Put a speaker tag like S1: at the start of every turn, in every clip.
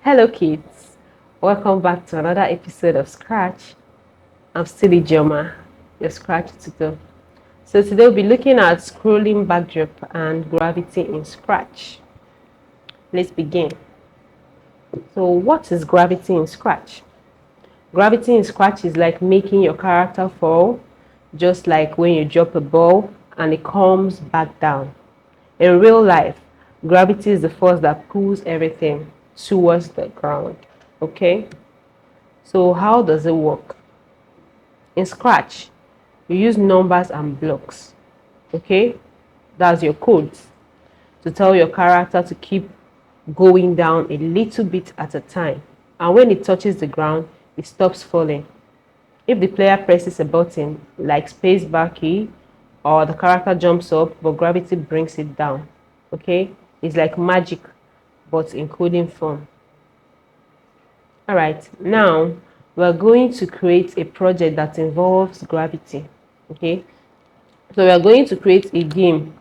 S1: Hello kids, welcome back to another episode of Scratch. I'm still Ijoma, your Scratch tutor. So today we'll be looking at scrolling backdrop and gravity in Scratch. Let's begin. So what is gravity in Scratch? Gravity in Scratch is like making your character fall, just like when you drop a ball and it comes back down. In real life, gravity is the force that pulls everything towards the ground. Okay? So how does it work? In Scratch, you use numbers and blocks. Okay? That's your codes to tell your character to keep going down a little bit at a time. And when it touches the ground, it stops falling. If the player presses a button like spacebar key, or the character jumps up but gravity brings it down. Okay? It's like magic but in coding form. Alright, now we're going to create a project that involves gravity. Okay, so we are going to create a game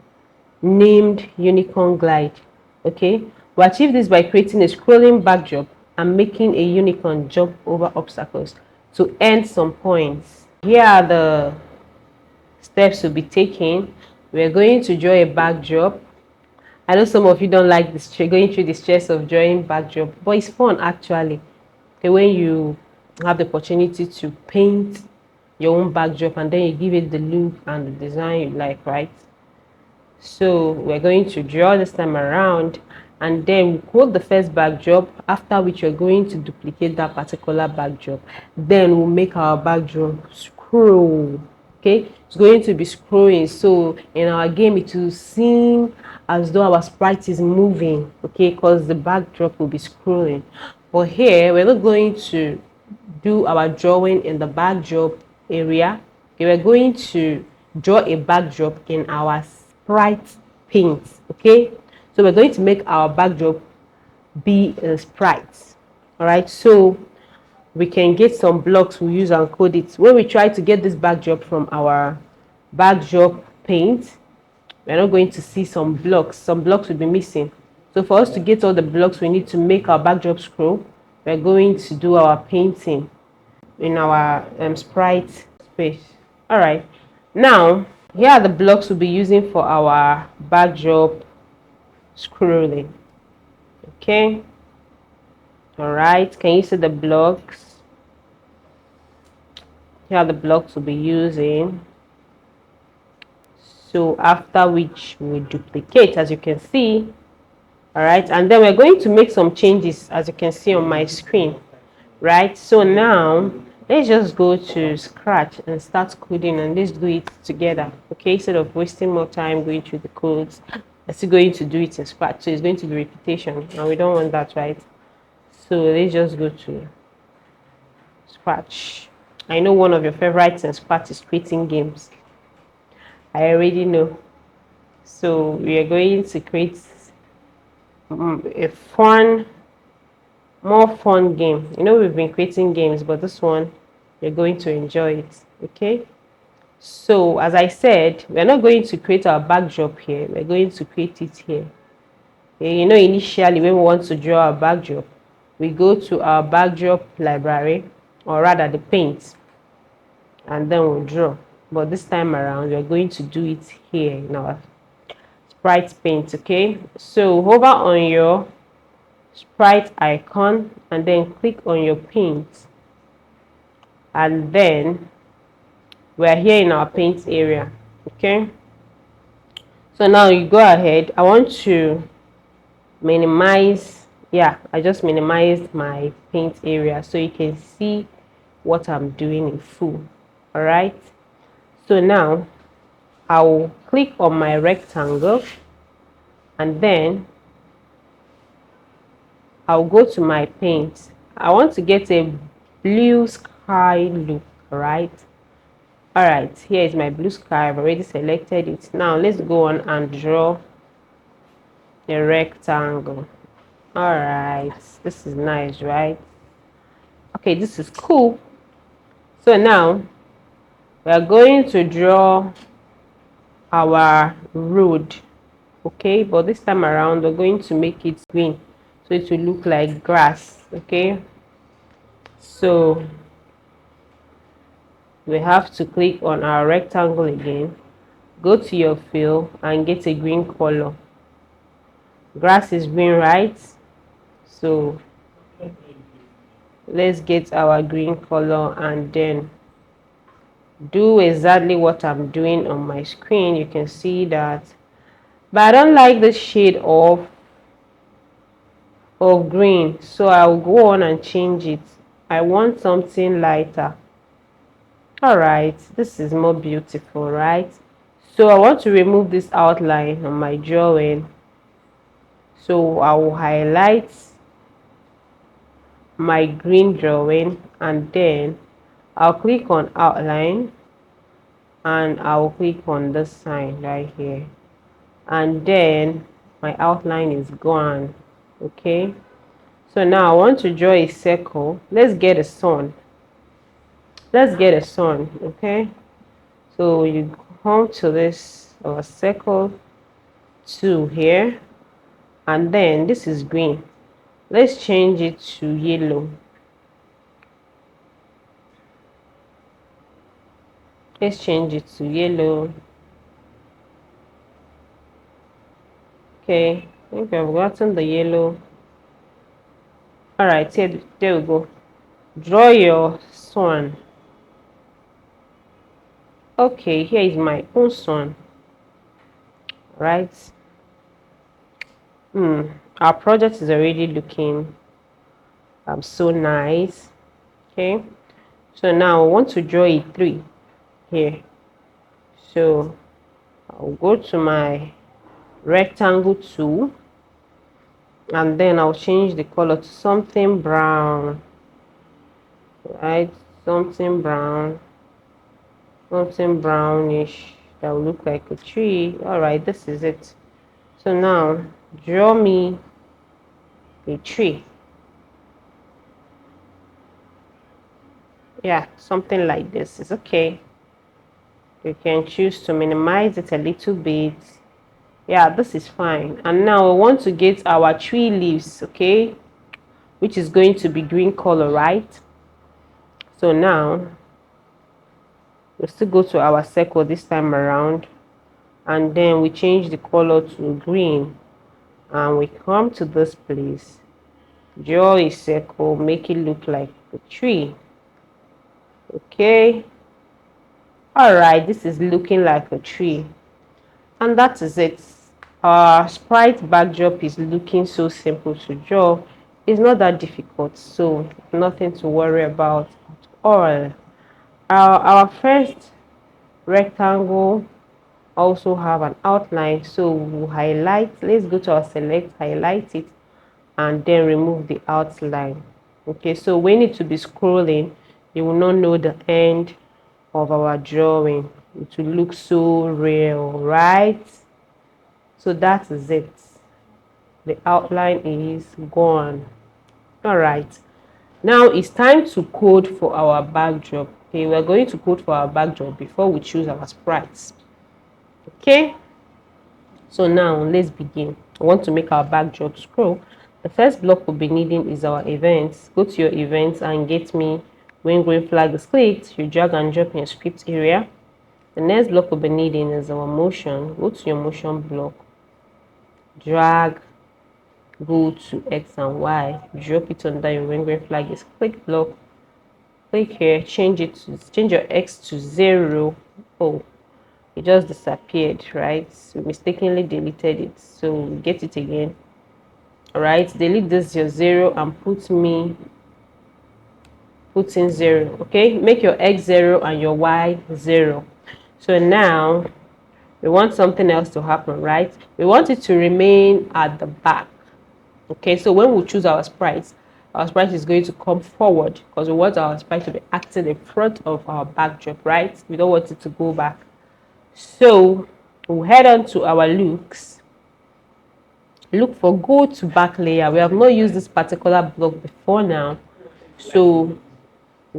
S1: named Unicorn Glide. Okay, we achieve this by creating a scrolling backdrop and making a unicorn jump over obstacles to earn some points. Here are the steps to be taken. We are going to draw a backdrop. I know some of you don't like this going through the stress of drawing backdrop, but it's fun actually. Okay, when you have the opportunity to paint your own backdrop and then you give it the look and the design you like, right? So we're going to draw this time around and then we quote the first backdrop, after which we're going to duplicate that particular backdrop. Then we'll make our backdrop scroll. Okay, it's going to be scrolling, so in our game it will seem as though our sprite is moving, okay, because the backdrop will be scrolling. But here we're not going to do our drawing in the backdrop area. Okay, we're going to draw a backdrop in our sprite paint. Okay, so we're going to make our backdrop be a sprite. All right, so we can get some blocks, we'll use and code it. When we try to get this backdrop from our backdrop paint, we're not going to see some blocks will be missing. So for us to get all the blocks we need to make our backdrop scroll, we're going to do our painting in our sprite space. All right, now here are the blocks we'll be using for our backdrop scrolling. Okay, all right, can you see the blocks? Here are the blocks we'll be using. So after which we duplicate, as you can see. All right, and then we're going to make some changes, as you can see on my screen. Right, so now let's just go to Scratch and start coding, and let's do it together. Okay, instead of wasting more time going through the codes, I'm still going to do it in Scratch, so it's going to be repetition and we don't want that, right? So let's just go to Scratch. I know one of your favorites in Scratch is creating games. I already know. So we are going to create a more fun game. You know, we've been creating games, but this one you're going to enjoy it. Okay, so as I said, we're not going to create our backdrop here, we're going to create it here. Okay, you know, initially when we want to draw our backdrop, we go to our backdrop library, or rather the paint, and then we'll draw. But this time around we're going to do it here in our sprite paint. Okay, so hover on your sprite icon and then click on your paint, and then we're here in our paint area. Okay, so now you go ahead. I want to minimize, yeah, I just minimized my paint area so you can see what I'm doing in full. All right, so now I'll click on my rectangle and then I'll go to my paint. I want to get a blue sky look. Right, all right, here is my blue sky. I've already selected it. Now let's go on and draw a rectangle. All right, this is nice, right? Okay, this is cool. So now we are going to draw our road. Okay, but this time around we're going to make it green so it will look like grass. Okay, so we have to click on our rectangle again, go to your fill and get a green color. Grass is green, right? So let's get our green color and then do exactly what I'm doing on my screen. You can see that, but I don't like the shade of green, so I'll go on and change it. I want something lighter. All right, this is more beautiful, right? So I want to remove this outline on my drawing, so I will highlight my green drawing and then I'll click on outline and I'll click on this sign right here, and then my outline is gone. Okay, so now I want to draw a circle. Let's get a sun. Okay, so you come to this circle 2 here, and then this is green. Let's change it to yellow. Let's change it to yellow. Okay, I think I've gotten the yellow. All right, here, there we go. Draw your sun. Okay, here is my own sun. Right. Our project is already looking so nice. Okay, so now I want to draw a 3 here. So I'll go to my rectangle tool and then I'll change the color to something brown, right? Something brown, something brownish that will look like a tree. All right, this is it. So now draw me a tree. Yeah, something like this is okay. You can choose to minimize it a little bit. Yeah, this is fine. And now we want to get our tree leaves, okay, which is going to be green color, right? So now we still go to our circle this time around, and then we change the color to green, and we come to this place, draw a circle, make it look like a tree. Okay, all right, this is looking like a tree, and that is it. Our sprite backdrop is looking so simple to draw. It's not that difficult, so nothing to worry about at all. Our first rectangle also have an outline, so we'll highlight. Let's go to our select, highlight it, and then remove the outline. Okay, so we need to be scrolling. You will not know the end of our drawing. It will look so real, right? So that is it. The outline is gone. All right, now it's time to code for our backdrop. Okay, we're going to code for our backdrop before we choose our sprites. Okay, so now let's begin. I want to make our backdrop scroll. The first block we'll be needing is our events. Go to your events and get me when green flag is clicked. You drag and drop in your script area. The next block we'll be needing is our motion. Go to your motion block, drag, go to X and Y, drop it under your when green flag is clicked block. Click here, change your X to 0. Oh, it just disappeared, right? We mistakenly deleted it, so we get it again. All right, delete this your 0 and put in 0. Okay, make your X 0 and your Y 0. So now we want something else to happen, right? We want it to remain at the back. Okay, so when we choose our sprite is going to come forward because we want our sprite to be acting in front of our backdrop, right? We don't want it to go back. So we'll head on to our looks. Look for go to back layer. We have not used this particular block before now, so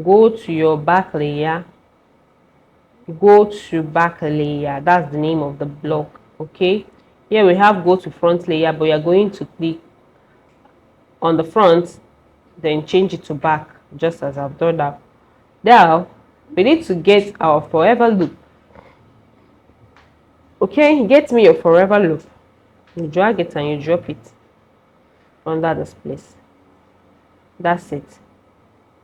S1: go to your back layer. Go to back layer, that's the name of the block. Okay, here we have go to front layer, but we are going to click on the front, then change it to back, just as I've done that. Now we need to get our forever loop. Okay, get me your forever loop. You drag it and you drop it under this place. That's it.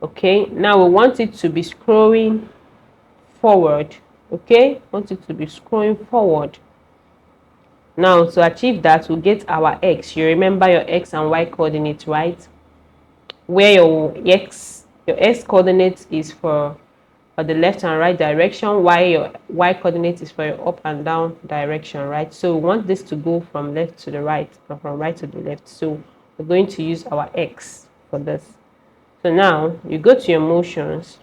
S1: Okay, now we want it to be scrolling forward. Okay, want it to be scrolling forward. Now to achieve that, we'll get our x. You remember your x and y coordinates, right? Where your x coordinate is for the left and right direction, while your y coordinate is for your up and down direction, right? So we want this to go from left to the right and from right to the left. So we're going to use our x for this. So now you go to your motions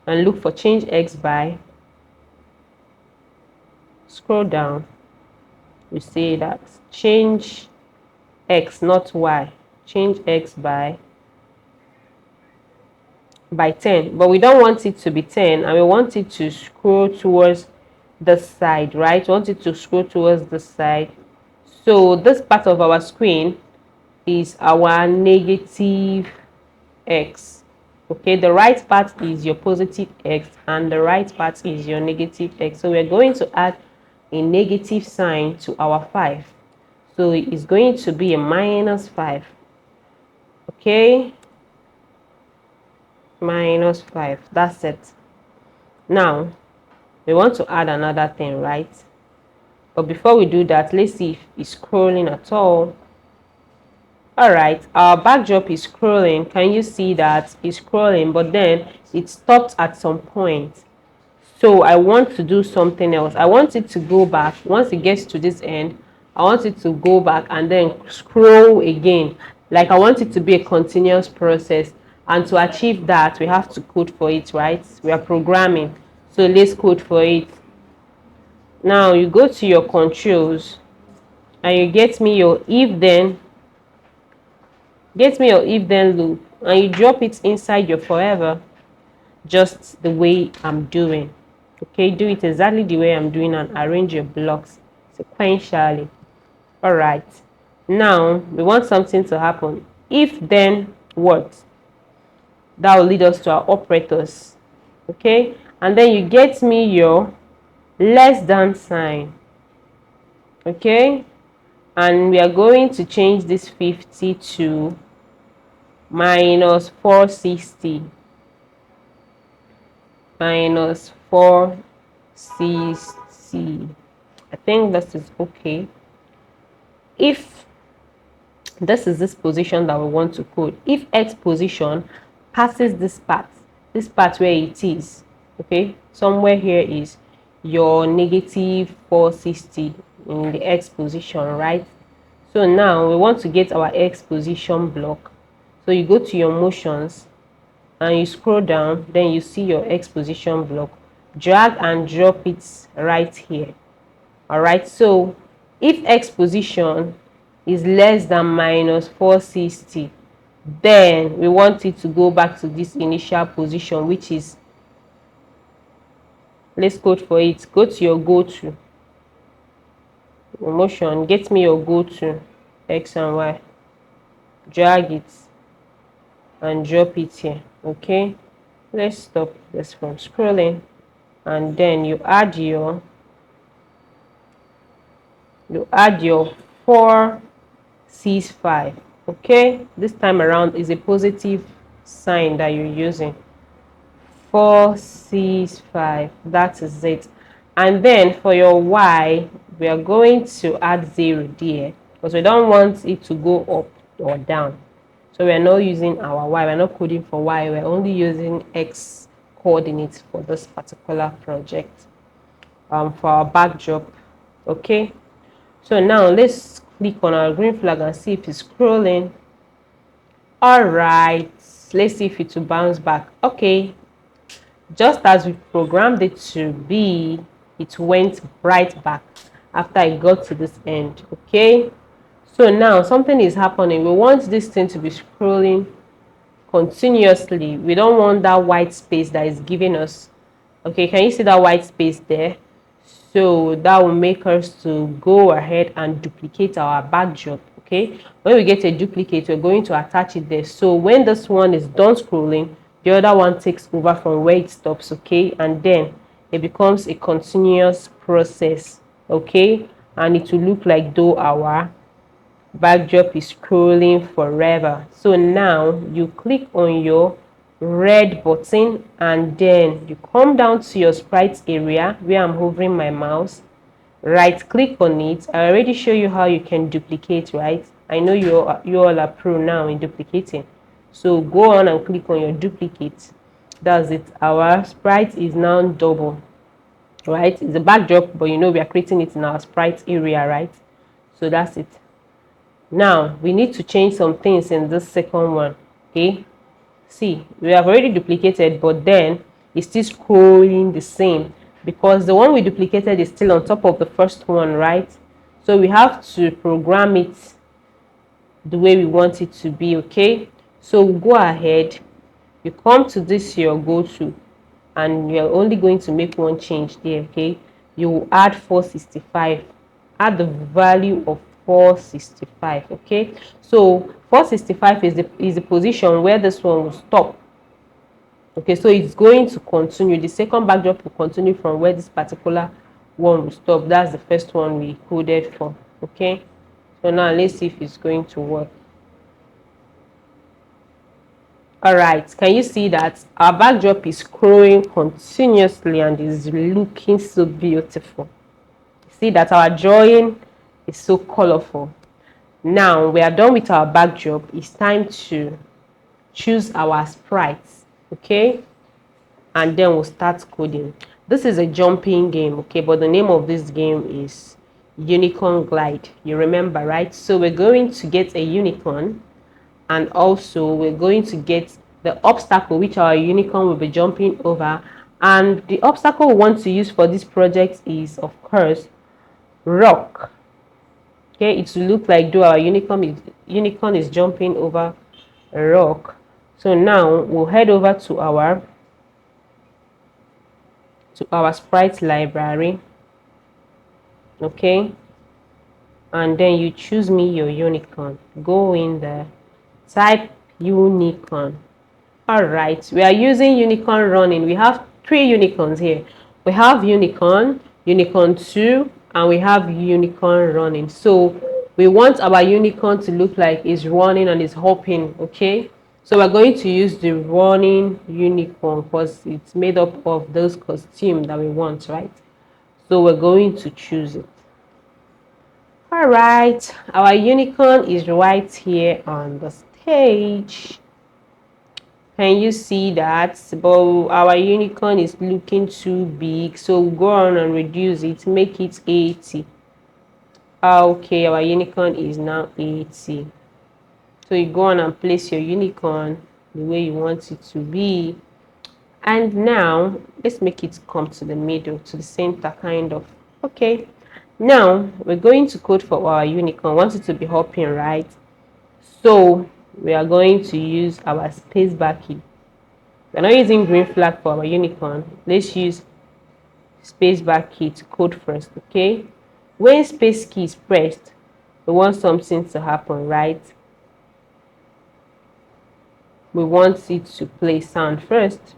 S1: and look for change x by. Scroll down. You see that change x, not y. Change x by 10, but we don't want it to be 10, and we want it to scroll towards the side, right? We want it to scroll towards the side. So this part of our screen is our negative x. Okay, the right part is your positive x and the right part is your negative x. So we're going to add a negative sign to our 5. So it's going to be a -5. Okay, -5. That's it. Now we want to add another thing, right? But before we do that, let's see if it's scrolling at all. All right, our backdrop is scrolling. Can you see that it's scrolling, but then it stopped at some point? So I want to do something else. I want it to go back. Once it gets to this end, I want it to go back and then scroll again. Like I want it to be a continuous process. And to achieve that, we have to code for it, right? We are programming. So let's code for it. Now you go to your controls and you get me your if then. Get me your if then loop and you drop it inside your forever, just the way I'm doing. Okay, do it exactly the way I'm doing and arrange your blocks sequentially. All right, now we want something to happen. If then what? That will lead us to our operators. Okay, and then you get me your less than sign. Okay, and we are going to change this 50 to -460. -460. I think this is okay. If this is this position that we want to code, if x position passes this part where it is, okay, somewhere here is your -460 in the x position, right? So now we want to get our x position block. So you go to your motions and you scroll down, then you see your x position block. Drag and drop it right here. All right, so if x position is less than -460, then we want it to go back to this initial position, which is, let's code for it. Go to your go to motion, get me your go to x and y, drag it and drop it here. Okay, let's stop this from scrolling, and then you add your 465. Okay, this time around is a positive sign that you're using. 465, that is it. And then for your y, we are going to add 0 there because we don't want it to go up or down. So we are not using our y, we're not coding for y, we're only using x coordinates for this particular project, for our backdrop. Okay, so now let's click on our green flag and see if it's scrolling. All right, let's see if it will bounce back. Okay, just as we programmed it to be, it went right back after I got to this end. Okay, so now something is happening. We want this thing to be scrolling continuously. We don't want that white space that is giving us. Okay, can you see that white space there? So that will make us to go ahead and duplicate our backdrop. Okay, when we get a duplicate, we're going to attach it there. So when this one is done scrolling, the other one takes over from where it stops. Okay, and then it becomes a continuous process. Okay, and it will look like though our backdrop is scrolling forever. So now you click on your red button and then you come down to your sprite area where I'm hovering my mouse. Right click on it. I already show you how you can duplicate, right? I know you all are pro now in duplicating. So go on and click on your duplicate. That's it. Our sprite is now double, right? It's a backdrop, but you know we are creating it in our sprite area, right? So that's it. Now we need to change some things in this second one. Okay, see, we have already duplicated, but then it's still scrolling the same because the one we duplicated is still on top of the first one, right? So we have to program it the way we want it to be. Okay, so go ahead, you come to this your go-to and you're only going to make one change there. Okay, you will add 465, add the value of 465. Okay, so 465 is the position where this one will stop. Okay, so it's going to continue. The second backdrop will continue from where this particular one will stop. That's the first one we coded for. Okay, so now let's see if it's going to work. All right, can you see that our backdrop is scrolling continuously and is looking so beautiful? See that our drawing is so colorful. Now we are done with our backdrop. It's time to choose our sprites. Okay, and then we'll start coding. This is a jumping game, okay, but the name of this game is Unicorn Glide. You remember, right? So we're going to get a unicorn, and also we're going to get the obstacle which our unicorn will be jumping over. And the obstacle we want to use for this project is, of course, rock. Okay, it will look like though our unicorn is jumping over a rock. So now we'll head over to our sprite library. Okay, and then you choose me your unicorn. Go in there, type unicorn. All right, we are using unicorn running. We have 3 unicorns here. We have unicorn 2, and we have unicorn running. So we want our unicorn to look like it's running and it's hopping. Okay, so we're going to use the running unicorn because it's made up of those costumes that we want, right? So we're going to choose it. All right, our unicorn is right here on the stage. Can you see that? But our unicorn is looking too big, so we'll go on and reduce it, make it 80. Okay, our unicorn is now 80. So you go on and place your unicorn the way you want it to be. And now let's make it come to the middle, to the center, kind of. Okay, now we're going to code for our unicorn. Want it to be hopping, right? So we are going to use our spacebar key. We're not using green flag for our unicorn. Let's use spacebar key to code first. Okay, when space key is pressed, we want something to happen, right? We want it to play sound first.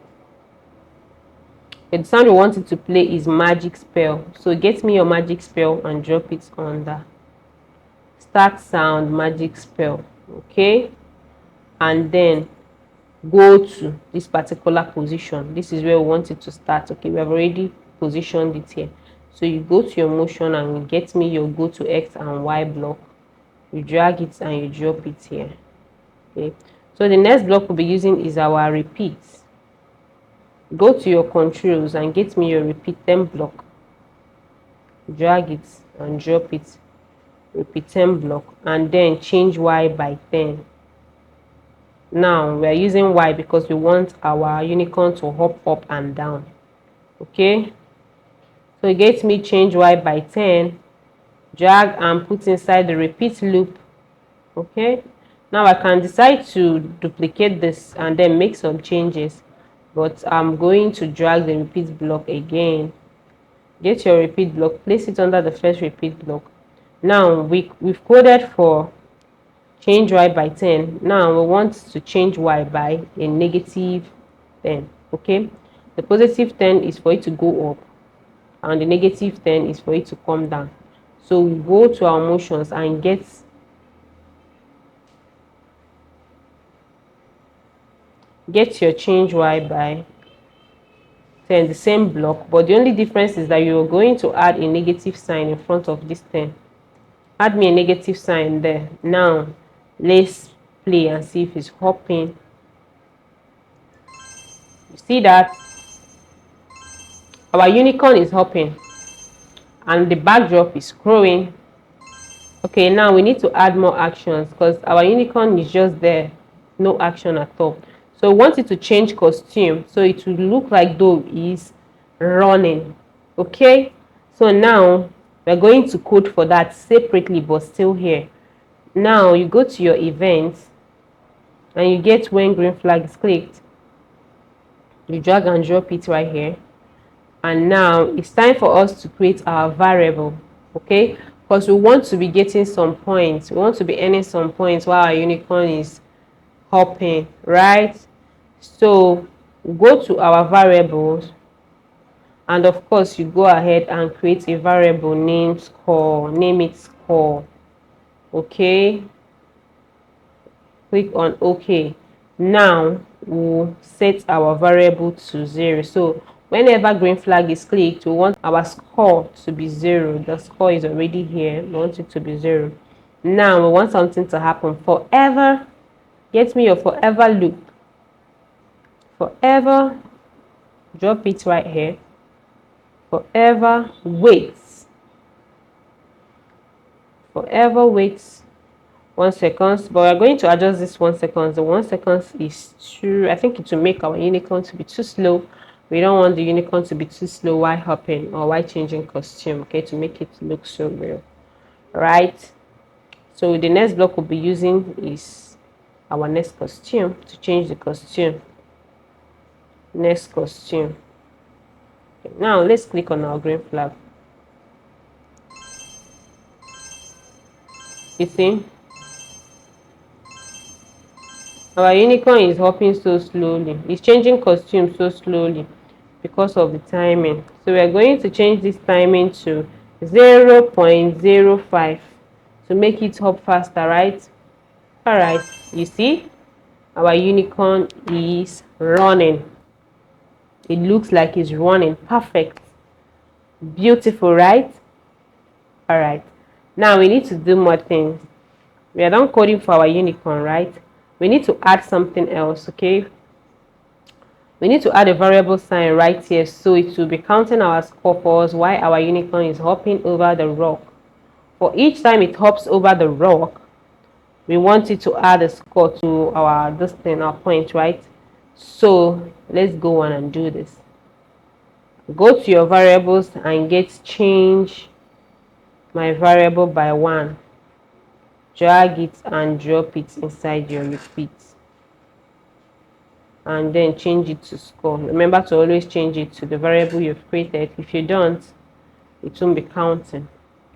S1: The sound we want it to play is magic spell. So get me your magic spell and drop it on the start sound magic spell. Okay, and then go to this particular position. This is where we want it to start. Okay, we have already positioned it here. So you go to your motion and you get me your go to X and Y block. You drag it and you drop it here. Okay, so the next block we'll be using is our repeat. Go to your controls and get me your repeat 10 block. Drag it and drop it. Repeat 10 block and then change Y by 10. Now we are using Y because we want our unicorn to hop up and down. Okay, so it gets me change Y by 10, drag and put inside the repeat loop. Okay, now I can decide to duplicate this and then make some changes, but I'm going to drag the repeat block again. Get your repeat block, place it under the first repeat block. Now we've coded for change y by 10. Now we want to change y by a negative 10. Okay, the positive 10 is for it to go up and the negative 10 is for it to come down. So we go to our motions and get your change y by 10, the same block, but the only difference is that you're going to add a negative sign in front of this 10. Add me a negative sign there. Now let's play and see if it's hopping. You see that our unicorn is hopping and the backdrop is scrolling. Okay, now we need to add more actions because our unicorn is just there, no action at all. So we want it to change costume so it will look like though is running. Okay, so now we're going to code for that separately but still here. Now you go to your events and you get when green flag is clicked, you drag and drop it right here, and now it's time for us to create our variable. Okay, because we want to be getting some points, we want to be earning some points while our unicorn is hopping, right? So go to our variables and of course you go ahead and create a variable named score, name it score. Okay, click on OK. Now we'll set our variable to 0. So whenever green flag is clicked, we want our score to be 0. The score is already here, we want it to be 0. Now we want something to happen. Forever, get me your forever loop. Forever, drop it right here. Forever waits. Forever waits 1 second, but we're going to adjust this 1 second. The 1 second is too, I think it will make our unicorn to be too slow. We don't want the unicorn to be too slow while hopping or while changing costume, okay, to make it look so real, right? So the next block we'll be using is our next costume to change the costume. Next costume. Okay, now let's click on our green flag. You see, our unicorn is hopping so slowly. It's changing costume so slowly because of the timing. So we are going to change this timing to 0.05 to make it hop faster, right? All right, you see, our unicorn is running. It looks like it's running. Perfect. Beautiful, right? All right. Now we need to do more things. We are done coding for our unicorn, right? We need to add something else, okay? We need to add a variable sign right here so it will be counting our score for us while our unicorn is hopping over the rock. For each time it hops over the rock, we want it to add a score to our our point, right? So let's go on and do this. Go to your variables and get change my variable by 1. Drag it and drop it inside your repeat. And then change it to score. Remember to always change it to the variable you've created. If you don't, it won't be counting.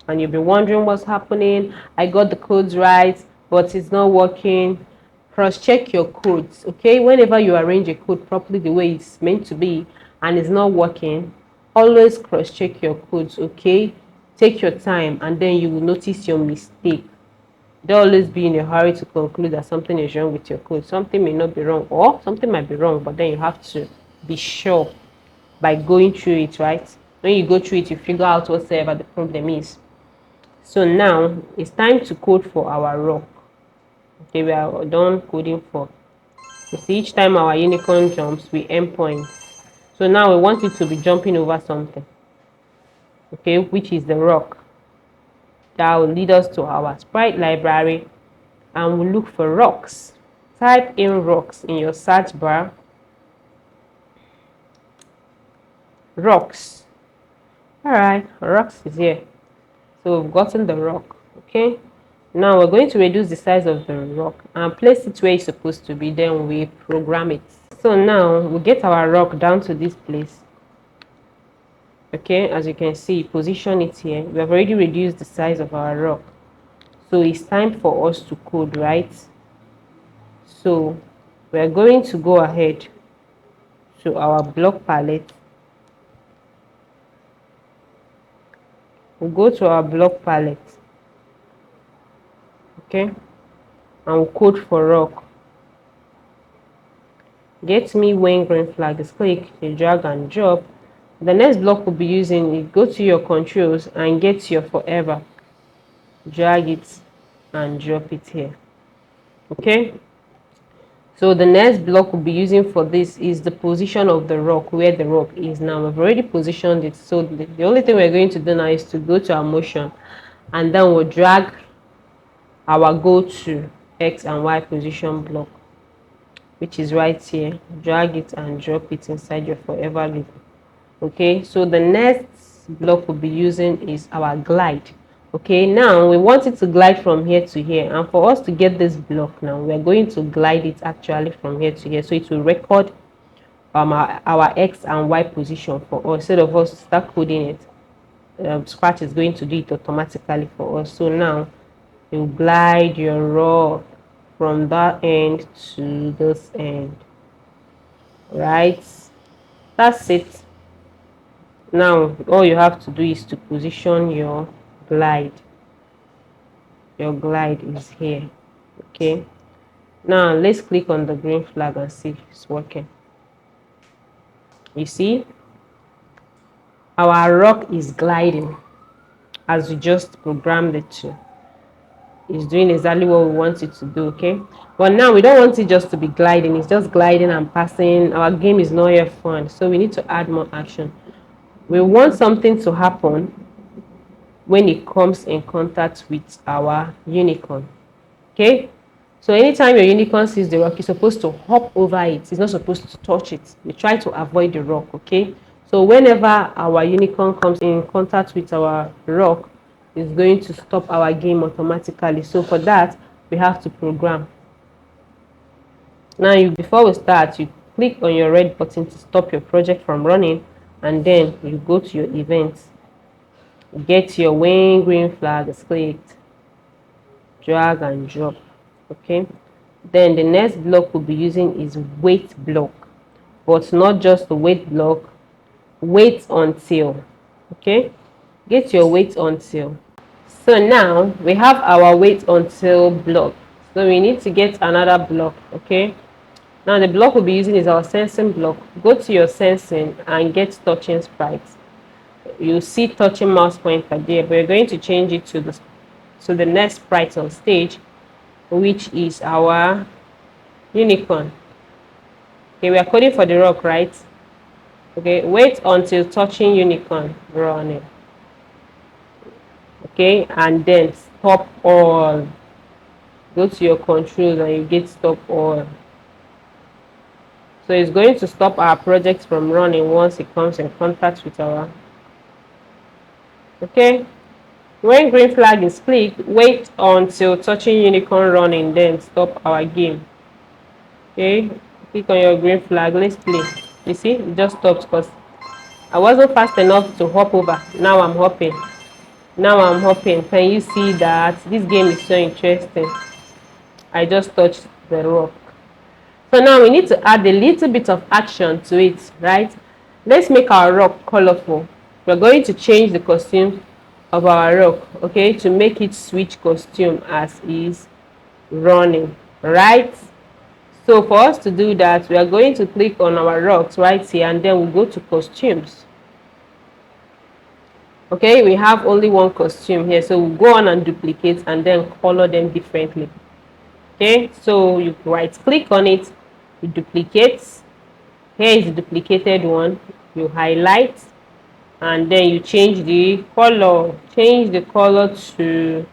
S1: And you'll be wondering what's happening. I got the codes right, but it's not working. Cross-check your codes, okay? Whenever you arrange a code properly the way it's meant to be and it's not working, always cross-check your codes, okay? Take your time and then you will notice your mistake. Don't always be in a hurry to conclude that something is wrong with your code. Something may not be wrong or something might be wrong, but then you have to be sure by going through it, right? When you go through it, you figure out whatever the problem is. So now it's time to code for our rock. Okay, we are done coding for. You see, each time our unicorn jumps, we earn points. So now we want it to be jumping over something, okay, which is the rock. That will lead us to our sprite library and we'll look for rocks. Type in rocks in your search bar. Rocks. Alright, rocks is here. So we've gotten the rock, okay? Now we're going to reduce the size of the rock and place it where it's supposed to be, then we program it. So now we get our rock down to this place. Okay, as you can see, position it here. We have already reduced the size of our rock. So it's time for us to code, right? So we're going to go ahead to our block palette. We'll go to our block palette, okay, and we'll code for rock. Get me when green flag is clicked, you drag and drop. The next block we'll be using is go to your controls and get your forever. Drag it and drop it here. Okay. So the next block we'll be using for this is the position of the rock, where the rock is now. We've already positioned it. So the only thing we're going to do now is to go to our motion, and then we'll drag our go to X and Y position block, which is right here. Drag it and drop it inside your forever loop. Okay, so the next block we'll be using is our glide. Okay, now we want it to glide from here to here, and for us to get this block now, we're going to glide it actually from here to here, so it will record our X and Y position for us. Instead of us start coding it, Scratch is going to do it automatically for us. So now you glide your rock from that end to this end, right? That's it. Now all you have to do is to position your glide. Your glide is here. Okay, now let's click on the green flag and see if it's working. You see, our rock is gliding as we just programmed it to. It's doing exactly what we want it to do. Okay, but now we don't want it just to be gliding. It's just gliding and passing. Our game is not yet fun, so we need to add more action. We want something to happen when it comes in contact with our unicorn. Okay, so anytime your unicorn sees the rock, you're supposed to hop over it. It's not supposed to touch it. You try to avoid the rock. Okay, so whenever our unicorn comes in contact with our rock, it's going to stop our game automatically. So for that, we have to program. Now before we start, you click on your red button to stop your project from running, and then you go to your events. Get your when green flag is clicked, drag and drop. Okay, then the next block we'll be using is wait block, but not just the wait block, wait until. Okay, get your wait until. So now we have our wait until block, so we need to get another block. Okay, now the block we'll be using is our sensing block. Go to your sensing and get touching sprites. You see touching mouse pointer there, but we're going to change it to the next sprite on stage, which is our unicorn. Okay, we are coding for the rock, right? Okay, wait until touching unicorn running. Okay, and then stop all. Go to your controls and you get stop all. So it's going to stop our project from running once it comes in contact with our. Okay, when green flag is clicked, wait until touching unicorn running, then stop our game. Okay, click on your green flag. Let's play. You see, it just stopped because I wasn't fast enough to hop over. Now I'm hopping. Now I'm hopping. Can you see that this game is so interesting? I just touched the rock. So now we need to add a little bit of action to it, right? Let's make our rock colorful. We're going to change the costume of our rock, okay, to make it switch costume as is running, right? So for us to do that, we are going to click on our rocks right here, and then we'll go to costumes. Okay, we have only one costume here, so we'll go on and duplicate and then color them differently. Okay, so you right click on it, you duplicate. Here is the duplicated one. You highlight and then you change the color. Change the color to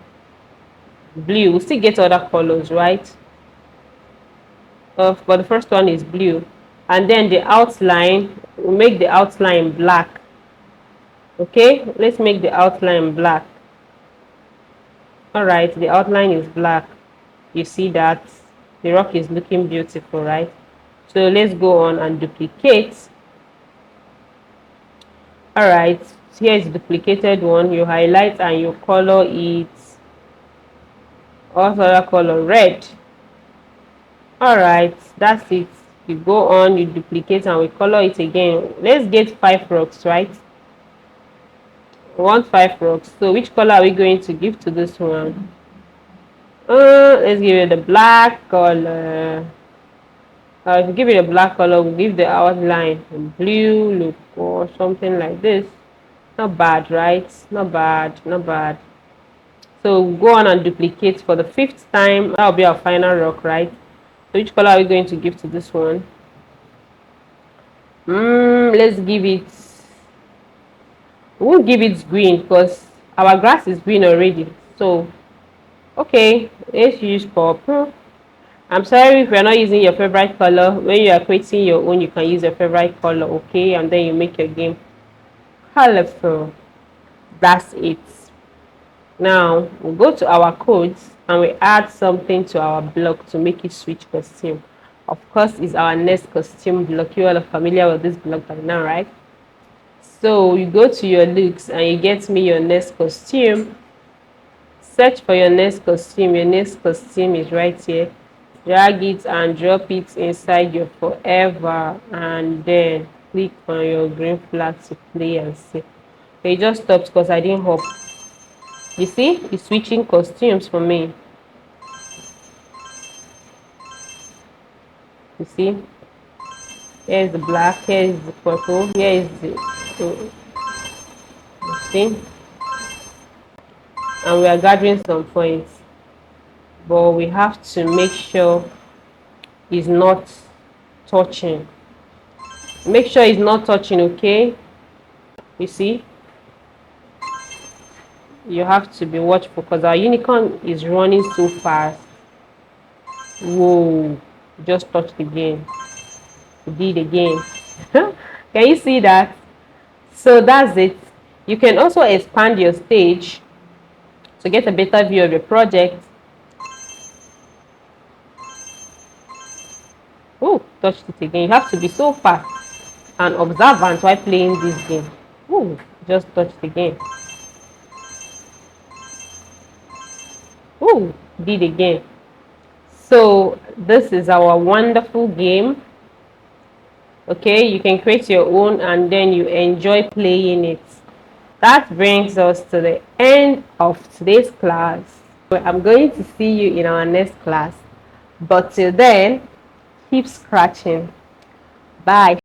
S1: blue. We'll still get other colors, right? But the first one is blue. And then the outline, we'll make the outline black. Okay, let's make the outline black. All right, the outline is black. You see that the rock is looking beautiful, right? So let's go on and duplicate. All right, here is the duplicated one. You highlight and you color it What's other color? Red. All right, that's it. You go on, you duplicate, and we color it again. Let's get 5 rocks, right? We want 5 rocks. So which color are we going to give to this one? Let's give it the black color. If you give it a black color, we'll give the outline blue, look, or something like this. Not bad, right? Not bad, not bad. So we'll go on and duplicate for the 5th time. That'll be our final rock, right? So which color are we going to give to this one? Let's give it. We won't give it green because our grass is green already. So okay, let's use purple. I'm sorry if you're not using your favorite color. When you are creating your own, you can use your favorite color, okay? And then you make your game colorful. That's it. Now we'll go to our codes and we add something to our block to make it switch costume. Of course, it's our next costume block. You all are familiar with this block by now, right? So you go to your looks and you get me your next costume. Search for your next costume. Your next costume is right here. Drag it and drop it inside your forever, and then click on your green flag to play and see. Okay, it just stopped because I didn't hop. You see, it's switching costumes for me. You see, here's the black, here's the purple, here is the you see, and we are gathering some points, but we have to make sure it's not touching. Make sure it's not touching, okay? You see, you have to be watchful because our unicorn is running so fast. Whoa, just touched again. Did again. Can you see that? So that's it. You can also expand your stage to get a better view of your project. Oh, touched it again. You have to be so fast and observant while playing this game. Oh, just touched again. Oh, did again. So this is our wonderful game. Okay, you can create your own and then you enjoy playing it. That brings us to the end of today's class. I'm going to see you in our next class. But till then, keep scratching. Bye.